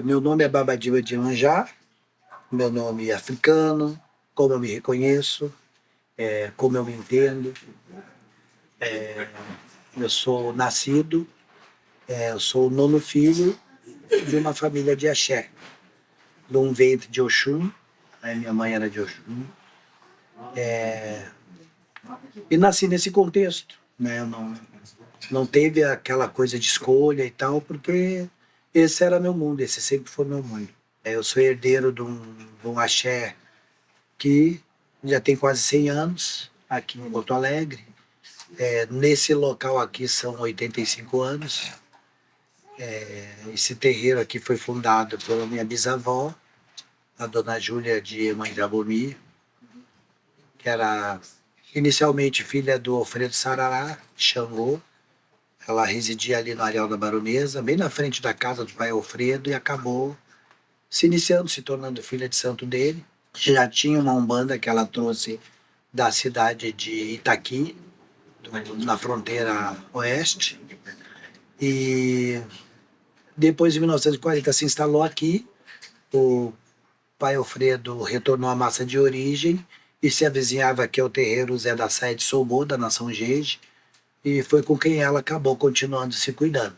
Meu nome é Babadiba de Manjá, meu nome é africano, como eu me reconheço, como eu me entendo. Eu sou nascido, eu sou o nono filho de uma família de axé, de um ventre de Oxum, né? Minha mãe era de Oxum, e nasci nesse contexto, né? Eu não teve aquela coisa de escolha e tal, porque esse era meu mundo, esse sempre foi meu mundo. Eu sou herdeiro de um axé que já tem quase 100 anos, aqui em Porto Alegre. Nesse local aqui são 85 anos. Esse terreiro aqui foi fundado pela minha bisavó, a dona Júlia de Emanjabomi, que era inicialmente filha do Alfredo Sarará, Xangô. Ela residia ali no Areal da Baronesa, bem na frente da casa do pai Alfredo, e acabou se iniciando, se tornando filha de santo dele. Já tinha uma umbanda que ela trouxe da cidade de Itaqui, na fronteira oeste. E depois, em 1940, se instalou aqui. O pai Alfredo retornou à massa de origem e se avizinhava aqui ao terreiro Zé da Sé de Sobô, da nação Jeje, e foi com quem ela acabou continuando se cuidando.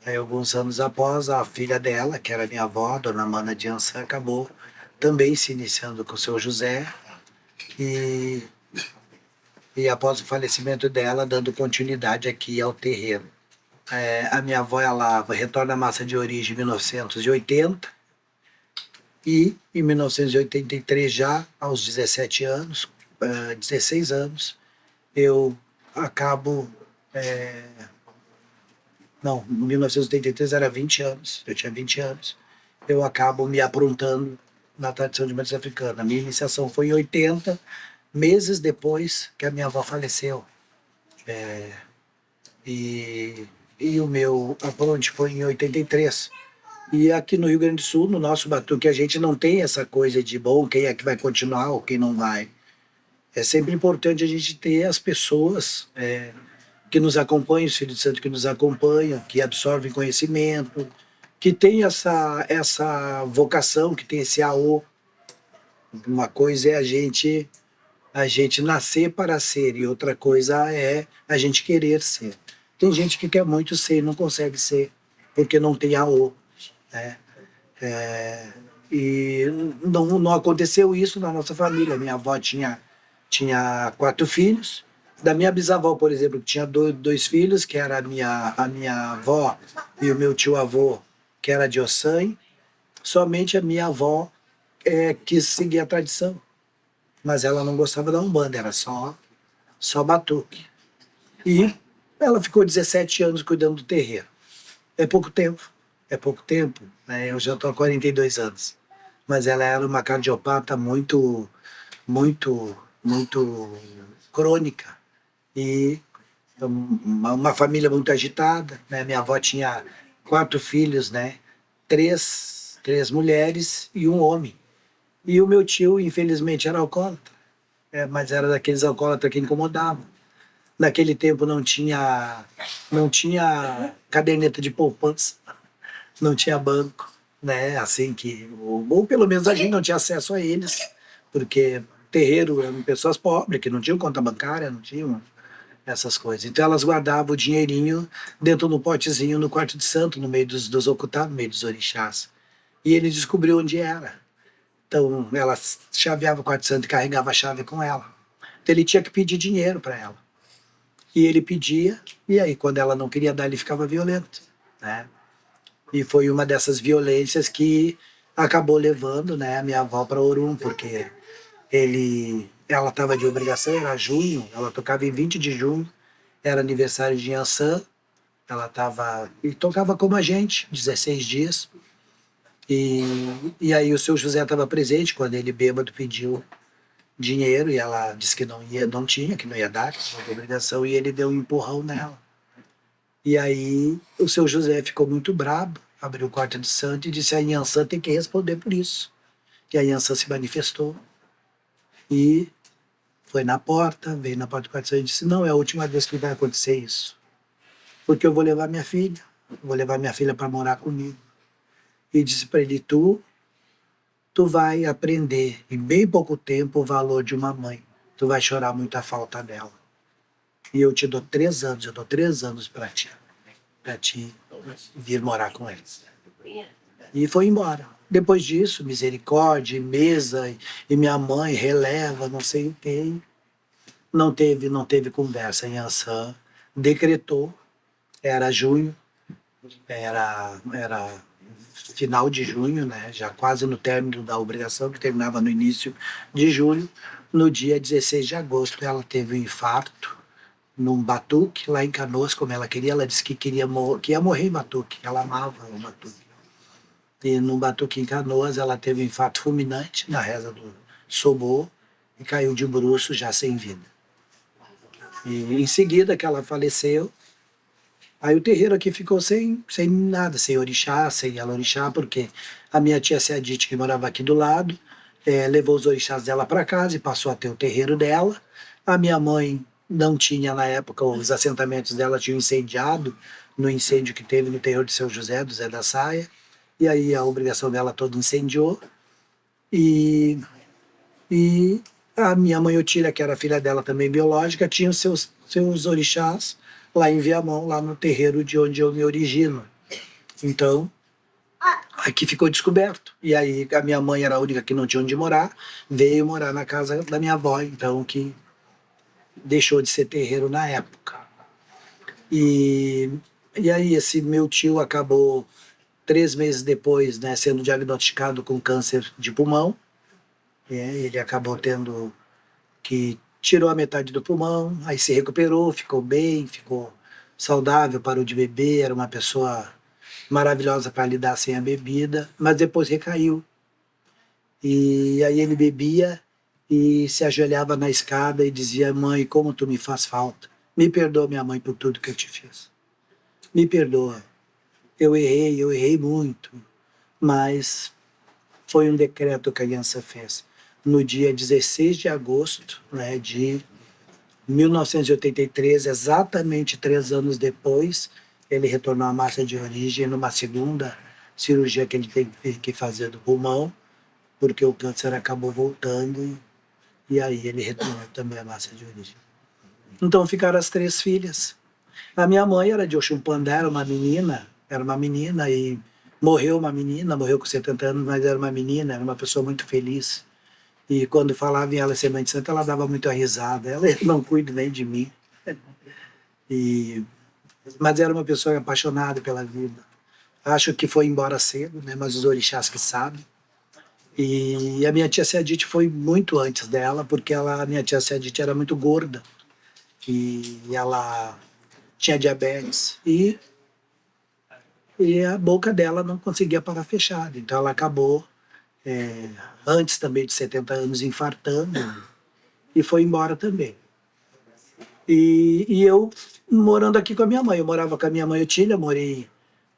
Aí, alguns anos após, a filha dela, que era minha avó, Dona Mana de Ançã, acabou também se iniciando com o seu José, e, e após o falecimento dela, dando continuidade aqui ao terreiro. A minha avó, ela retorna à massa de origem em 1980, e em 1983, já aos 17 anos, 16 anos, eu acabo... Não, em 1983 era 20 anos, eu tinha 20 anos. Eu acabo me aprontando na tradição de matriz africana. A minha iniciação foi em 80, meses depois que a minha avó faleceu. E o meu apronte foi em 83. E aqui no Rio Grande do Sul, no nosso batuque, a gente não tem essa coisa de, bom, quem é que vai continuar ou quem não vai. É sempre importante a gente ter as pessoas que nos acompanham, os filhos de santo que nos acompanham, que absorvem conhecimento, que tem essa vocação, que tem esse AO. Uma coisa é a gente nascer para ser, e outra coisa é a gente querer ser. Tem gente que quer muito ser e não consegue ser, porque não tem AO, né? E não aconteceu isso na nossa família. Minha avó tinha 4 filhos. Da minha bisavó, por exemplo, que tinha dois filhos, que era a minha avó e o meu tio-avô, que era de Ossanha. Somente a minha avó quis seguir a tradição. Mas ela não gostava da Umbanda, era só batuque. E ela ficou 17 anos cuidando do terreiro. É pouco tempo, né? Eu já estou há 42 anos. Mas ela era uma cardiopata muito crônica. E uma família muito agitada, né? Minha avó tinha 4 filhos, né? Três mulheres e um homem. E o meu tio, infelizmente, era alcoólatra, mas era daqueles alcoólatras que incomodavam. Naquele tempo não tinha caderneta de poupança, não tinha banco, né? Assim que, ou pelo menos a gente não tinha acesso a eles, porque terreiro eram pessoas pobres que não tinham conta bancária, não tinham essas coisas. Então elas guardavam o dinheirinho dentro do potezinho no quarto de santo, no meio dos ocultados, no meio dos orixás. E ele descobriu onde era. Então ela chaveava o quarto de santo e carregava a chave com ela. Então ele tinha que pedir dinheiro para ela. E ele pedia, e aí quando ela não queria dar, ele ficava violento, né? E foi uma dessas violências que acabou levando, né, a minha avó para Orum, porque ela estava de obrigação, era junho, ela tocava em 20 de junho, era aniversário de Yansan, ela estava e tocava como a gente, 16 dias. E aí o seu José estava presente quando ele bêbado pediu dinheiro e ela disse que não tinha, que não ia dar, que tinha obrigação, e ele deu um empurrão nela. E aí o seu José ficou muito brabo, abriu o quarto de santo e disse: a Yansan tem que responder por isso. E a Yansan se manifestou e foi na porta, veio na porta do quarto de santo e disse: não, é a última vez que vai acontecer isso, porque eu vou levar minha filha para morar comigo. e disse para ele: tu vai aprender em bem pouco tempo o valor de uma mãe. Tu vai chorar muito a falta dela. E eu te dou 3 anos, eu dou 3 anos para ti vir morar com eles. E foi embora. Depois disso, misericórdia, mesa, e minha mãe releva, não sei o quê. Não teve conversa em Ansan. Decretou, era junho, era final de junho, né? Já quase no término da obrigação, que terminava no início de julho. No dia 16 de agosto, ela teve um infarto num batuque, lá em Canoas, como ela queria. Ela disse que que ia morrer em batuque, ela amava o batuque. E num batuque em Canoas, ela teve um infarto fulminante na reza do Sobor e caiu de bruços já sem vida. E em seguida que ela faleceu, aí o terreiro aqui ficou sem nada, sem orixá, sem ela-orixá, porque a minha tia Seadite, que morava aqui do lado, levou os orixás dela para casa e passou a ter o terreiro dela. A minha mãe não tinha, na época, os assentamentos dela tinham incendiado no incêndio que teve no terreiro de São José, do Zé da Saia, e aí a obrigação dela toda incendiou. E a minha mãe Otília, que era filha dela também biológica, tinha os seus orixás lá em Viamão, lá no terreiro de onde eu me origino. Então, aqui ficou descoberto. E aí a minha mãe era a única que não tinha onde morar, veio morar na casa da minha avó, então que deixou de ser terreiro na época. E aí esse meu tio acabou 3 meses depois, né, sendo diagnosticado com câncer de pulmão. Ele acabou tendo que tirou a metade do pulmão, aí se recuperou, ficou bem, ficou saudável, parou de beber, era uma pessoa maravilhosa para lidar sem a bebida, mas depois recaiu. E aí ele bebia e se ajoelhava na escada e dizia: mãe, como tu me faz falta. Me perdoa, minha mãe, por tudo que eu te fiz. Me perdoa. Eu errei muito, mas foi um decreto que a aliança fez. No dia 16 de agosto, né, de 1983, exatamente 3 anos depois, ele retornou à massa de origem numa segunda cirurgia que ele teve que fazer do pulmão, porque o câncer acabou voltando e aí ele retornou também à massa de origem. Então ficaram as 3 filhas. A minha mãe era de Oxumpandá, era uma menina e morreu uma menina, morreu com 70 anos, mas era uma menina, era uma pessoa muito feliz. E quando falava em ela ser mãe de santo, ela dava muita risada. Ela não cuida nem de mim. Mas era uma pessoa apaixonada pela vida. Acho que foi embora cedo, né? Mas os orixás que sabem. E a minha tia Seadite foi muito antes dela, porque a minha tia Seadite era muito gorda. E ela tinha diabetes. E a boca dela não conseguia parar fechada. Então ela acabou, antes também de 70 anos, infartando e foi embora também. E eu morando aqui com a minha mãe. Eu morava com a minha mãe Otília, morei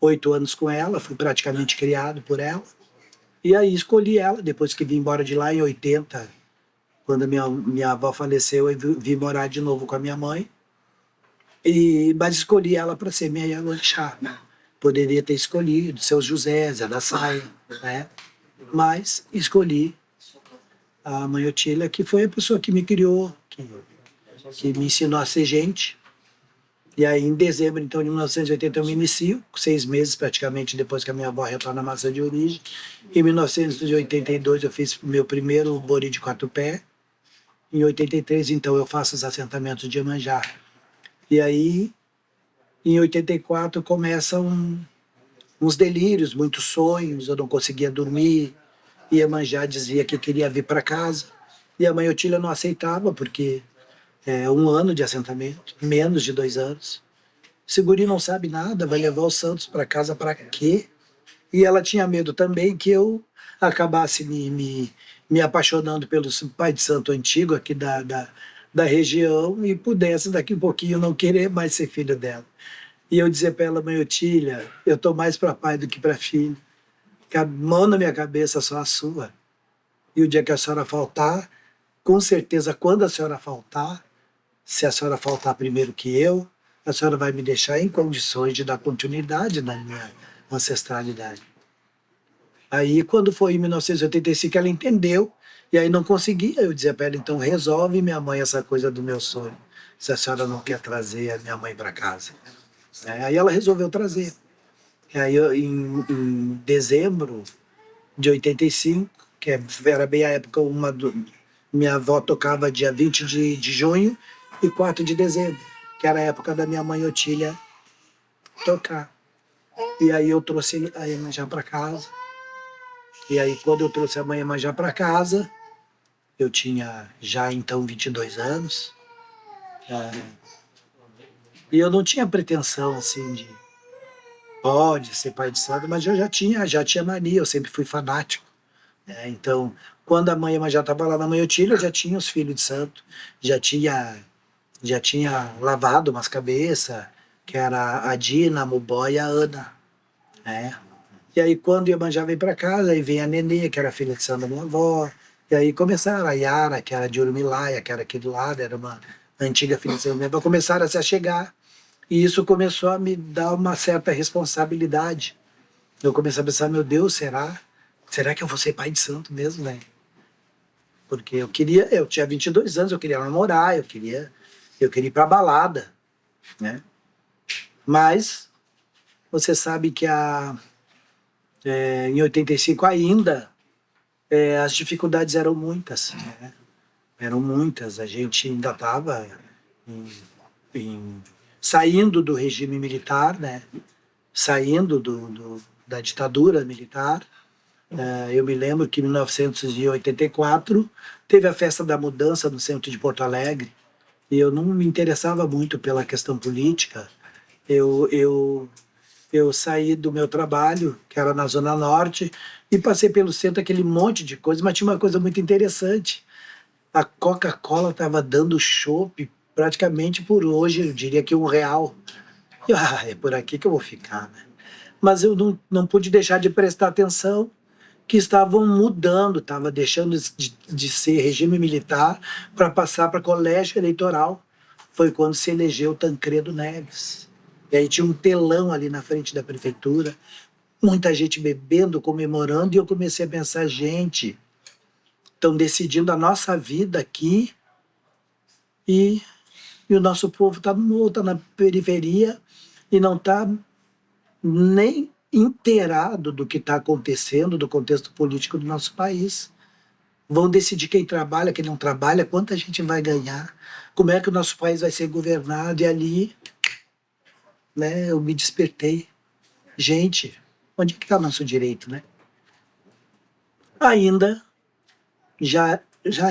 8 anos com ela, fui praticamente criado por ela. E aí escolhi ela, depois que vim embora de lá em 80, quando a minha avó faleceu, eu vim morar de novo com a minha mãe. Mas escolhi ela para ser minha Iemanjá. Poderia ter escolhido Seu José, Zé da Saia, né? Mas escolhi a mãe Otília, que foi a pessoa que me criou, que me ensinou a ser gente. E aí, em dezembro então, de 1980, eu me inicio, 6 meses praticamente depois que a minha avó retorna à massa de origem. Em 1982, eu fiz meu primeiro bori de 4 pés. Em 83, então, eu faço os assentamentos de Iemanjá. E aí, em 84, começam uns delírios, muitos sonhos, eu não conseguia dormir. E Iemanjá dizia que queria vir para casa. E a mãe Otília não aceitava, porque 1 ano de assentamento, menos de 2 anos. Esse guri não sabe nada, vai levar os santos para casa para quê? E ela tinha medo também que eu acabasse me apaixonando pelo pai de santo antigo aqui da região e pudesse daqui um pouquinho não querer mais ser filho dela. E eu dizia para ela: mãe Otília, eu estou mais para pai do que para filho. Que a mão na minha cabeça só a sua. E o dia que a senhora faltar, com certeza, quando a senhora faltar, se a senhora faltar primeiro que eu, a senhora vai me deixar em condições de dar continuidade na minha ancestralidade. Aí, quando foi em 1985, ela entendeu, e aí não conseguia. Eu dizia para ela, então resolve, minha mãe, essa coisa do meu sonho, se a senhora não quer trazer a minha mãe para casa. Aí ela resolveu trazer. Aí, em dezembro de 85, era bem a época, minha avó tocava dia 20 de junho e 4 de dezembro, que era a época da minha mãe Otília tocar. E aí eu trouxe a Iemanjá para casa. E aí quando eu trouxe a mãe Iemanjá para casa, eu tinha já então 22 anos. E eu não tinha pretensão assim de pode ser pai de santo, mas eu já tinha mania, eu sempre fui fanático. Então, quando a mãe Iemanjá estava lá na mãe Otília, eu já tinha os filhos de santo, já tinha, já tinha lavado umas cabeças, que era a Dina, a Mubó e a Ana. Né? E aí, quando Iemanjá veio para casa, aí vem a Nenê, que era filha de santo da minha avó, e aí começaram a Yara, que era de Urumilaia, que era aqui do lado, era uma antiga filha de santo da minha avó, começaram a se achegar. E isso começou a me dar uma certa responsabilidade. Eu comecei a pensar, meu Deus, será? Será que eu vou ser pai de santo mesmo, né? Porque eu tinha 22 anos, eu queria namorar, eu queria ir pra balada, né? Mas você sabe que em 85 ainda as dificuldades eram muitas, né? Eram muitas. A gente ainda estava saindo do regime militar, né? Saindo da ditadura militar. Eu me lembro que em 1984 teve a festa da mudança no centro de Porto Alegre e eu não me interessava muito pela questão política. Eu saí do meu trabalho, que era na Zona Norte, e passei pelo centro, aquele monte de coisa, mas tinha uma coisa muito interessante. A Coca-Cola estava dando chopp praticamente por hoje, eu diria que R$ 1. É por aqui que eu vou ficar, né? Mas eu não pude deixar de prestar atenção que estavam mudando, estava deixando de ser regime militar para passar para colégio eleitoral. Foi quando se elegeu Tancredo Neves. E aí tinha um telão ali na frente da prefeitura, muita gente bebendo, comemorando, e eu comecei a pensar, gente, estão decidindo a nossa vida aqui e, e o nosso povo está na periferia e não está nem inteirado do que está acontecendo, do contexto político do nosso país. Vão decidir quem trabalha, quem não trabalha, quanta gente vai ganhar, como é que o nosso país vai ser governado. E ali, né, eu me despertei. Gente, onde é que está o nosso direito, né? Ainda já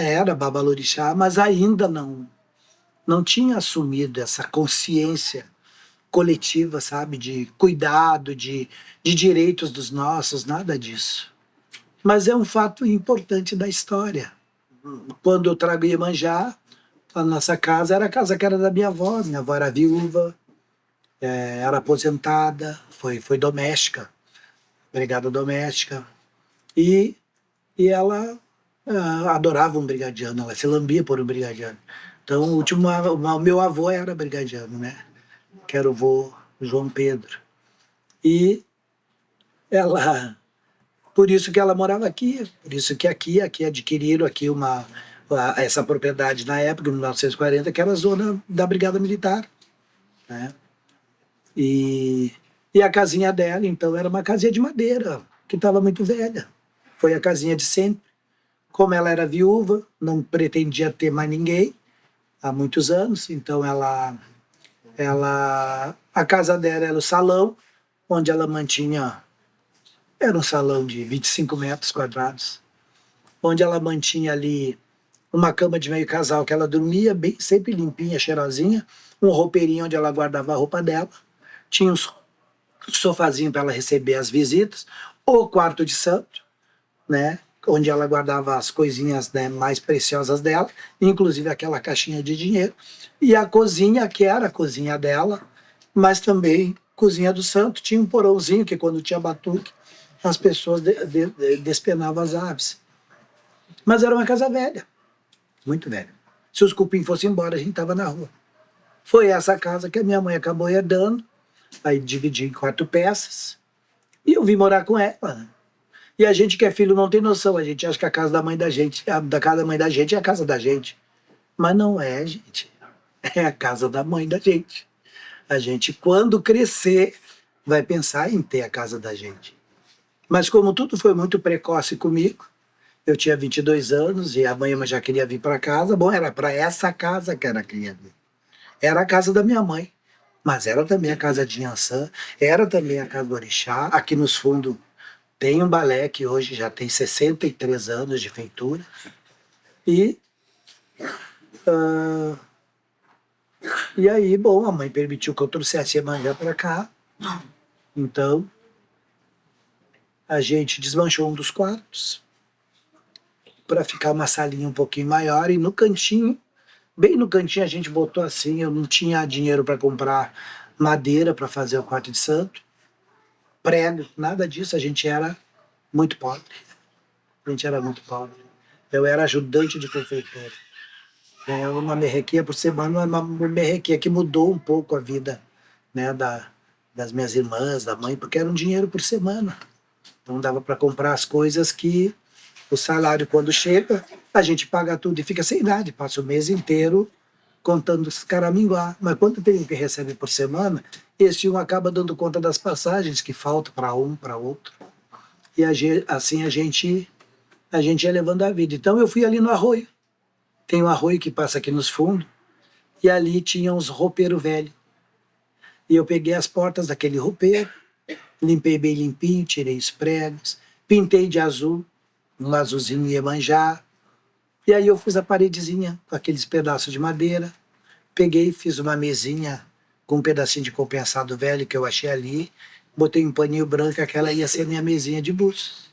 era babalorixá, mas ainda não tinha assumido essa consciência coletiva, sabe, de cuidado, de direitos dos nossos, nada disso. Mas é um fato importante da história. Quando eu trago Iemanjá, a nossa casa era a casa que era da minha avó era viúva, era aposentada, foi doméstica, empregada doméstica, e, e ela adorava um brigadiano, ela se lambia por um brigadiano. Então, o meu avô era brigadiano, né? Que era o vô João Pedro. E ela, por isso que ela morava aqui, por isso que aqui adquiriram aqui essa propriedade na época, em 1940, que era a zona da Brigada Militar, né? E a casinha dela, então, era uma casinha de madeira, que estava muito velha. Foi a casinha de sempre. Como ela era viúva, não pretendia ter mais ninguém há muitos anos, então a casa dela era o salão, onde ela mantinha, era um salão de 25 metros quadrados, onde ela mantinha ali uma cama de meio casal que ela dormia bem, sempre limpinha, cheirosinha, um roupeirinho onde ela guardava a roupa dela, tinha um sofazinho para ela receber as visitas, o quarto de santo, né, onde ela guardava as coisinhas, né, mais preciosas dela, inclusive aquela caixinha de dinheiro, e a cozinha, que era a cozinha dela, mas também cozinha do santo, tinha um porãozinho que quando tinha batuque, as pessoas despenavam as aves. Mas era uma casa velha, muito velha. Se os cupim fossem embora, a gente estava na rua. Foi essa casa que a minha mãe acabou herdando, aí dividi em 4 peças, e eu vim morar com ela. E a gente que é filho não tem noção, a gente acha que a casa da mãe da gente, da casa da mãe da gente é a casa da gente. Mas não é, gente. É a casa da mãe da gente. A gente, quando crescer, vai pensar em ter a casa da gente. Mas como tudo foi muito precoce comigo, eu tinha 22 anos e a mãe já queria vir para casa. Bom, era para essa casa que ela queria vir. Era a casa da minha mãe, mas era também a casa de Inhansã, era também a casa do Orixá. Aqui nos fundos tem um balé que hoje já tem 63 anos de feitura. E, ah, e aí, bom, a mãe permitiu que eu trouxesse Iemanjá para cá. Então, a gente desmanchou um dos quartos para ficar uma salinha um pouquinho maior. E no cantinho, bem no cantinho, a gente botou assim. Eu não tinha dinheiro para comprar madeira para fazer o quarto de santo, prego, nada disso. A gente era muito pobre. A gente era muito pobre. Eu era ajudante de prefeitura. Ganhava uma merrequinha por semana, uma merrequinha que mudou um pouco a vida, né, das minhas irmãs, da mãe, porque era um dinheiro por semana. Então dava para comprar as coisas que o salário, quando chega, a gente paga tudo e fica sem nada, passa o mês inteiro contando os caraminguá. Mas quando tem o que recebe por semana, esse um acaba dando conta das passagens que faltam para um, para outro. E assim a gente ia levando a vida. Então eu fui ali no arroio. Tem um arroio que passa aqui nos fundos, e ali tinha uns roupeiros velhos. E eu peguei as portas daquele roupeiro, limpei bem limpinho, tirei os pregos, pintei de azul, um azulzinho Iemanjá. E aí eu fiz a paredezinha com aqueles pedaços de madeira. Peguei, fiz uma mesinha com um pedacinho de compensado velho que eu achei ali. Botei um paninho branco, aquela ia ser minha mesinha de buços.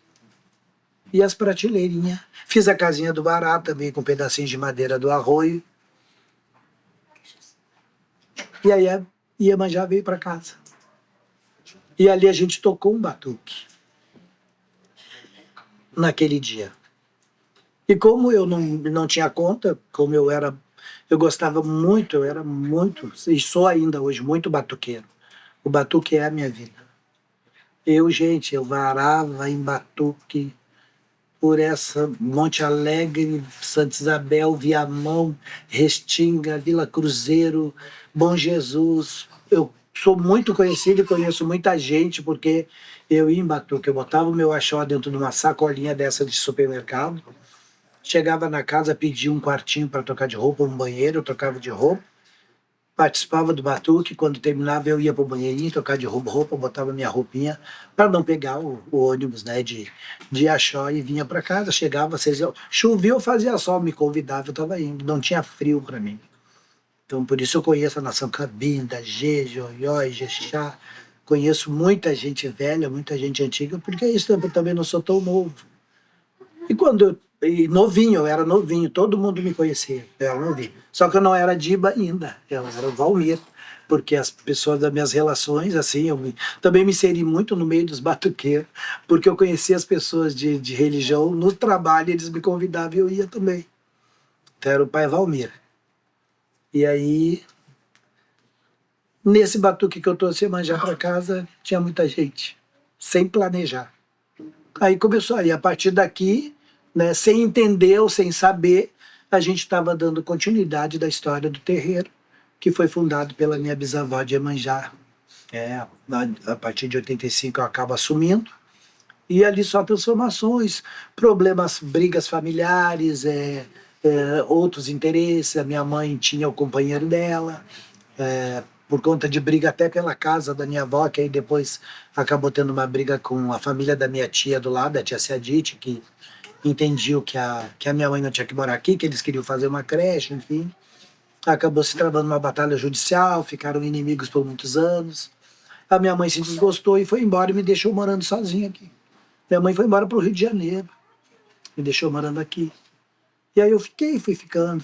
E as prateleirinhas. Fiz a casinha do Bará também com pedacinhos de madeira do arroio. E aí a Iemanjá veio para casa. E ali a gente tocou um batuque. Naquele dia. E como eu não tinha conta, como eu gostava muito, eu era muito, e sou ainda hoje, muito batuqueiro. O batuque é a minha vida. Gente, eu varava em batuque por essa Monte Alegre, Santa Isabel, Viamão, Restinga, Vila Cruzeiro, Bom Jesus. Eu sou muito conhecido e conheço muita gente porque eu ia em batuque. Eu botava o meu axó dentro de uma sacolinha dessa de supermercado, chegava na casa, pedia um quartinho para trocar de roupa, um banheiro, eu trocava de roupa, participava do batuque, quando terminava eu ia para o banheirinho, trocar de roupa, botava minha roupinha para não pegar o ônibus, né, de Axó, e vinha para casa, chegava, chovia ou fazia sol, me convidava, eu estava indo, não tinha frio para mim. Então por isso eu conheço a nação Cabinda, Gê, Joiói, Jexá, conheço muita gente velha, muita gente antiga, porque isso eu também não sou tão novo. E novinho, eu era novinho, todo mundo me conhecia, eu era novinho. Só que eu não era Diba ainda, eu era o Valmir, porque as pessoas das minhas relações, assim, também me inseri muito no meio dos batuqueiros, porque eu conhecia as pessoas de religião no trabalho, eles me convidavam e eu ia também. Então era o pai Valmir. E aí, nesse batuque que eu trouxe Iemanjá para casa, tinha muita gente, sem planejar. Aí começou aí, a partir daqui, né, sem entender ou sem saber, a gente estava dando continuidade da história do terreiro, que foi fundado pela minha bisavó de Iemanjá. A partir de 85 eu acabo assumindo, e ali só transformações, problemas, brigas familiares, outros interesses. A minha mãe tinha o companheiro dela, por conta de briga até pela casa da minha avó, que aí depois acabou tendo uma briga com a família da minha tia do lado, a tia Ciadite, que entendiam que a minha mãe não tinha que morar aqui, que eles queriam fazer uma creche, enfim. Acabou se travando uma batalha judicial, ficaram inimigos por muitos anos. A minha mãe se desgostou e foi embora e me deixou morando sozinha aqui. Minha mãe foi embora para o Rio de Janeiro, me deixou morando aqui. E aí eu fui ficando.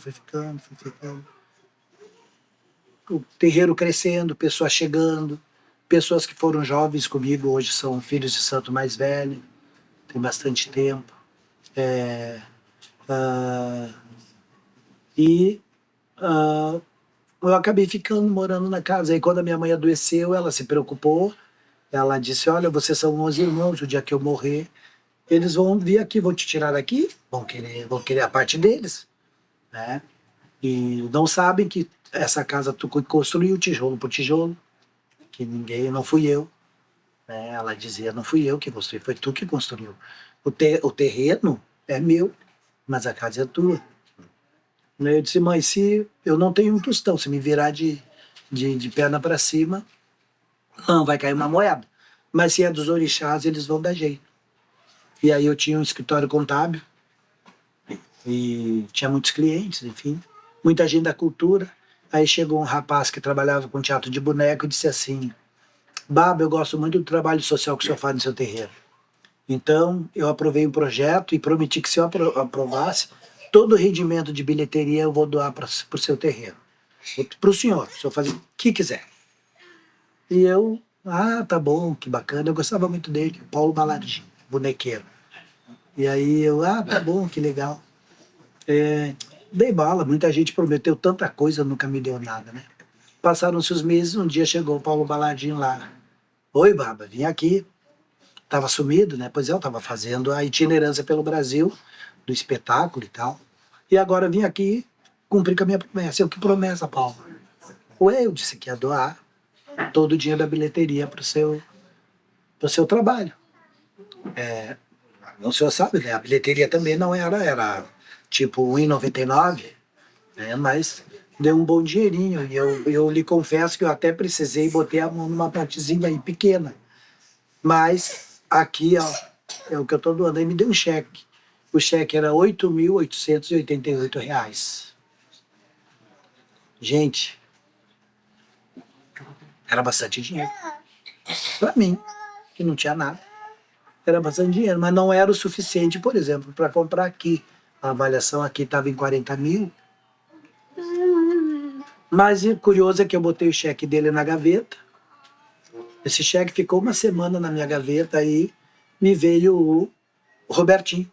O terreiro crescendo, pessoas chegando, pessoas que foram jovens comigo, hoje são filhos de santo mais velho, tem bastante tempo. Eu acabei ficando, morando na casa. Aí quando a minha mãe adoeceu, ela se preocupou, ela disse, olha, vocês são 11 irmãos, o dia que eu morrer, eles vão vir aqui, vão te tirar daqui, vão querer a parte deles, né? E não sabem que essa casa tu construiu tijolo por tijolo, que ninguém, não fui eu, né? Ela dizia, não fui eu que construí, foi tu que construiu. O terreno é meu, mas a casa é tua. Eu disse, mãe, se eu não tenho um tostão, se me virar de perna para cima, não vai cair uma moeda. Mas se é dos orixás, eles vão dar jeito. E aí eu tinha um escritório contábil, e tinha muitos clientes, enfim, muita gente da cultura. Aí chegou um rapaz que trabalhava com teatro de boneco e disse assim, Baba, eu gosto muito do trabalho social que o senhor faz no seu terreiro. Então, eu aprovei um projeto e prometi que se eu aprovasse, todo o rendimento de bilheteria eu vou doar para o seu terreiro. Para o senhor fazer o que quiser. E eu, tá bom, que bacana, eu gostava muito dele, Paulo Balardim, bonequeiro. E aí eu, tá bom, que legal. Dei bala, muita gente prometeu tanta coisa, nunca me deu nada, né? Passaram-se os meses, um dia chegou o Paulo Balardim lá. Oi, Baba, vim aqui. Tava sumido, né? Pois é, eu tava fazendo a itinerância pelo Brasil, do espetáculo e tal. E agora vim aqui cumprir com a minha promessa. Eu, que promessa, Paulo? Ué, eu disse que ia doar todo o dinheiro da bilheteria pro seu trabalho. O senhor sabe, né? A bilheteria também não era tipo R$1,99, né? Mas deu um bom dinheirinho. E eu lhe confesso que eu até precisei, botei a mão numa partezinha aí pequena. Mas aqui, ó, é o que eu estou doando. Aí me deu um cheque. O cheque era R$8.888. Gente, era bastante dinheiro. Para mim, que não tinha nada. Era bastante dinheiro, mas não era o suficiente, por exemplo, para comprar aqui. A avaliação aqui estava em 40 mil. Mas o curioso é que eu botei o cheque dele na gaveta. Esse cheque ficou uma semana na minha gaveta, aí me veio o Robertinho.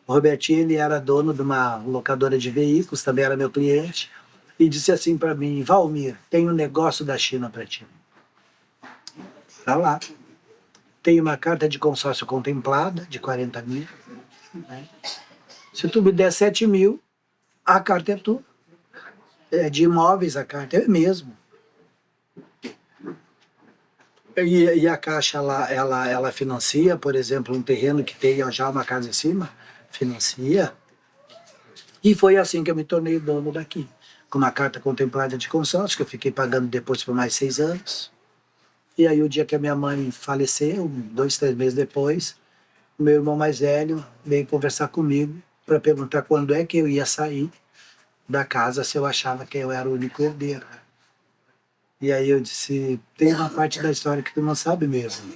O Robertinho, ele era dono de uma locadora de veículos, também era meu cliente, e disse assim para mim, Valmir, tem um negócio da China para ti. Tá lá. Tem uma carta de consórcio contemplada de 40 mil. Né? Se tu me der 7 mil, a carta é tua. É de imóveis a carta, é mesmo. E a Caixa, ela financia, por exemplo, um terreno que tem já uma casa em cima, financia. E foi assim que eu me tornei dono daqui. Com uma carta contemplada de consórcio, que eu fiquei pagando depois por mais 6 anos. E aí o dia que a minha mãe faleceu, 2, 3 meses depois, o meu irmão mais velho veio conversar comigo para perguntar quando é que eu ia sair da casa, se eu achava que eu era o único herdeiro. E aí eu disse, tem uma parte da história que tu não sabe mesmo.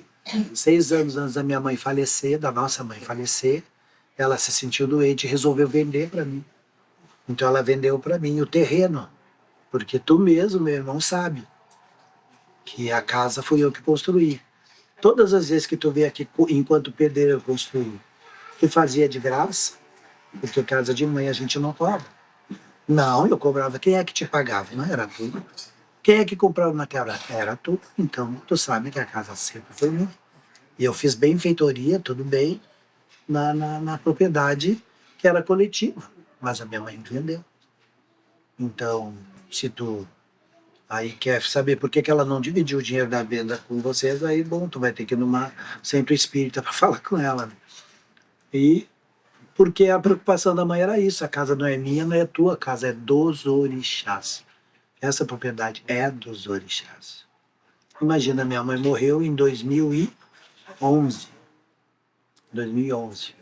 6 anos antes da minha mãe falecer, da nossa mãe falecer, ela se sentiu doente e resolveu vender para mim. Então ela vendeu para mim o terreno, porque tu mesmo, meu irmão, sabe que a casa fui eu que construí. Todas as vezes que tu veio aqui, enquanto pedreiro eu construí, tu fazia de graça, porque casa de mãe a gente não cobra. Não, eu cobrava. Quem é que te pagava? Não era tu. Quem é que comprava o material? Era tu. Então, tu sabe que a casa sempre foi minha. E eu fiz benfeitoria, tudo bem, na propriedade que era coletiva. Mas a minha mãe vendeu. Então, se tu aí quer saber por que ela não dividiu o dinheiro da venda com vocês, aí, bom, tu vai ter que ir numa centro espírita para falar com ela. Né? E porque a preocupação da mãe era isso, a casa não é minha, não é tua, a casa é dos orixás. Essa propriedade é dos orixás. Imagina, minha mãe morreu em 2011. 2011.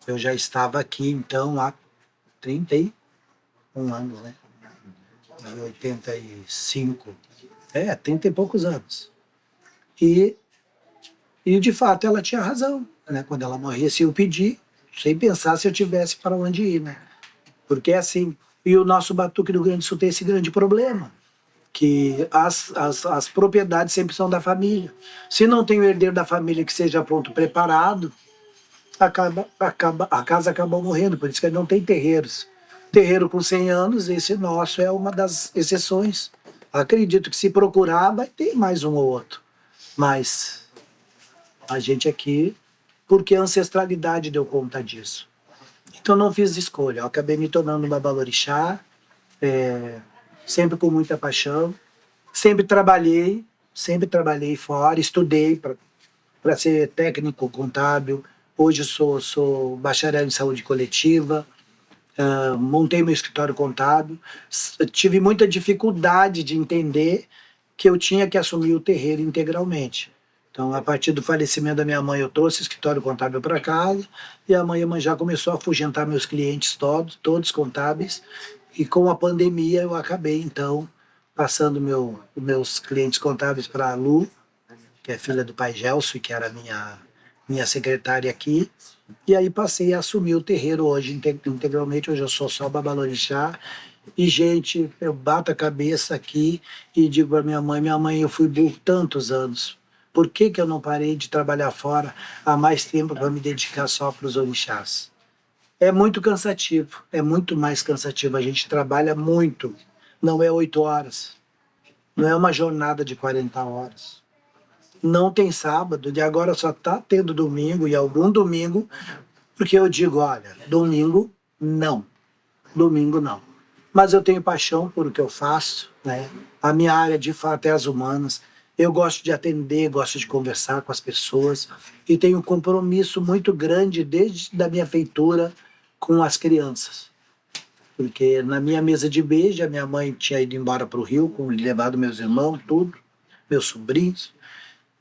Eu já estava aqui, então, há 31 anos, né? De 85. 30 e poucos anos. E de fato, ela tinha razão. Né? Quando ela morria, se eu pedir, sem pensar se eu tivesse para onde ir. Né? Porque é assim. E o nosso Batuque do Rio Grande do Sul tem esse grande problema. Que as propriedades sempre são da família. Se não tem o herdeiro da família que seja pronto, preparado, a casa acaba morrendo. Por isso que não tem terreiros. Terreiro com 100 anos, esse nosso é uma das exceções. Acredito que se procurar, vai ter mais um ou outro. Mas a gente aqui porque a ancestralidade deu conta disso. Então não fiz escolha, eu acabei me tornando um babalorixá, sempre com muita paixão, sempre trabalhei fora, estudei para ser técnico contábil, hoje sou bacharel em saúde coletiva, montei meu escritório contábil, tive muita dificuldade de entender que eu tinha que assumir o terreiro integralmente. Então, a partir do falecimento da minha mãe, eu trouxe o escritório contábil para casa e a mãe já começou a afugentar meus clientes todos contábeis. E com a pandemia, eu acabei, então, passando meus clientes contábeis para a Lu, que é filha do pai Gelson, que era minha secretária aqui. E aí passei a assumir o terreiro hoje integralmente. Hoje eu sou só babalorixá. E, gente, eu bato a cabeça aqui e digo para minha mãe, eu fui burro tantos anos. Por que eu não parei de trabalhar fora há mais tempo para me dedicar só para os orixás? É muito cansativo, é muito mais cansativo. A gente trabalha muito, não é 8 horas, não é uma jornada de 40 horas. Não tem sábado, e agora só está tendo domingo e algum domingo, porque eu digo, olha, domingo não. Mas eu tenho paixão por o que eu faço, né? A minha área de fato é as humanas. Eu gosto de atender, gosto de conversar com as pessoas e tenho um compromisso muito grande desde a minha feitura com as crianças. Porque na minha mesa de beijo, a minha mãe tinha ido embora para o Rio, levado meus irmãos, tudo, meus sobrinhos.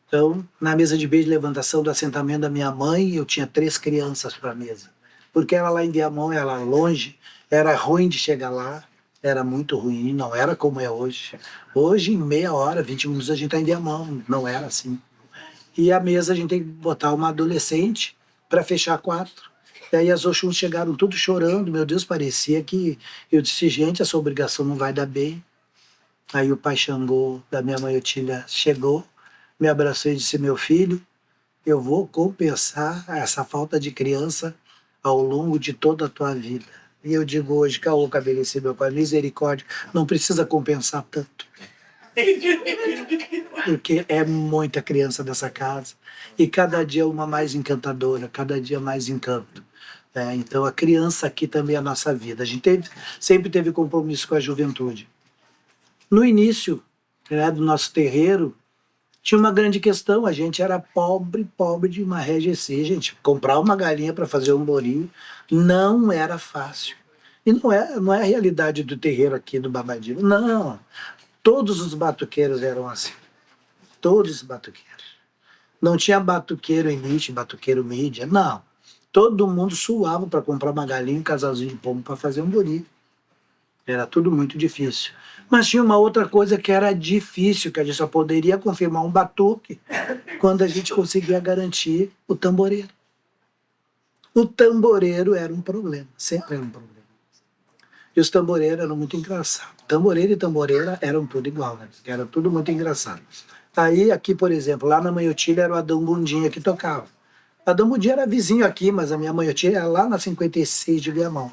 Então, na mesa de beijo, levantação do assentamento da minha mãe, eu tinha 3 crianças para a mesa. Porque ela lá em Viamão, ela longe, era ruim de chegar lá, era muito ruim, não era como é hoje. Hoje, em meia hora, 20 minutos, a gente está em Viamão, não era assim. E a mesa a gente tem que botar uma adolescente para fechar 4. E aí as Oxuns chegaram tudo chorando, meu Deus, parecia que... Eu disse, gente, essa obrigação não vai dar bem. Aí o pai Xangô da minha mãe Otília chegou, me abraçou e disse, meu filho, eu vou compensar essa falta de criança ao longo de toda a tua vida. E eu digo hoje, Caô, Cabelece, meu pai, misericórdia, não precisa compensar tanto. Porque é muita criança dessa casa. E cada dia uma mais encantadora, cada dia mais encanto. Então a criança aqui também é a nossa vida. A gente sempre teve compromisso com a juventude. No início, né, do nosso terreiro, tinha uma grande questão, a gente era pobre de uma RGC, gente. Comprar uma galinha para fazer um bolinho não era fácil. E não é a realidade do terreiro aqui do Babadinho, não. Todos os batuqueiros eram assim. Todos os batuqueiros. Não tinha batuqueiro elite, batuqueiro mídia, não. Todo mundo suava para comprar uma galinha, um casalzinho de pombo para fazer um bolinho. Era tudo muito difícil. Mas tinha uma outra coisa que era difícil, que a gente só poderia confirmar um batuque quando a gente conseguia garantir o tamboreiro. O tamboreiro era um problema, sempre era um problema. E os tamboreiros eram muito engraçados. Tamboreiro e tamboreira eram tudo igual, né? Era tudo muito engraçado. Aí, aqui, por exemplo, lá na Mãe Otília era o Adão Bundinha que tocava. Adão Bundinha era vizinho aqui, mas a minha Mãe Otília era lá na 56 de Viamão,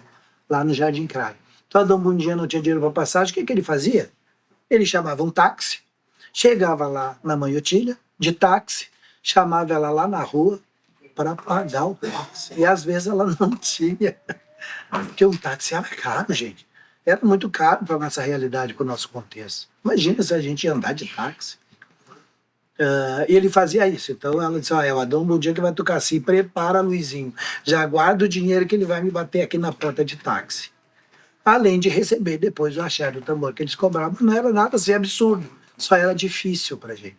lá no Jardim Craio. Então, Adão Bundinha não tinha dinheiro para passagem, o que ele fazia? Ele chamava um táxi, chegava lá na Mãe Otília, de táxi, chamava ela lá na rua para pagar o táxi. E às vezes ela não tinha, porque um táxi era caro, gente. Era muito caro para a nossa realidade, para o nosso contexto. Imagina se a gente ia andar de táxi. E ele fazia isso. Então ela disse, é o Adão Bundinha que vai tocar assim, prepara, Luizinho, já guarda o dinheiro que ele vai me bater aqui na porta de táxi. Além de receber depois o axé do tambor que eles cobravam, não era nada assim absurdo, só era difícil pra gente.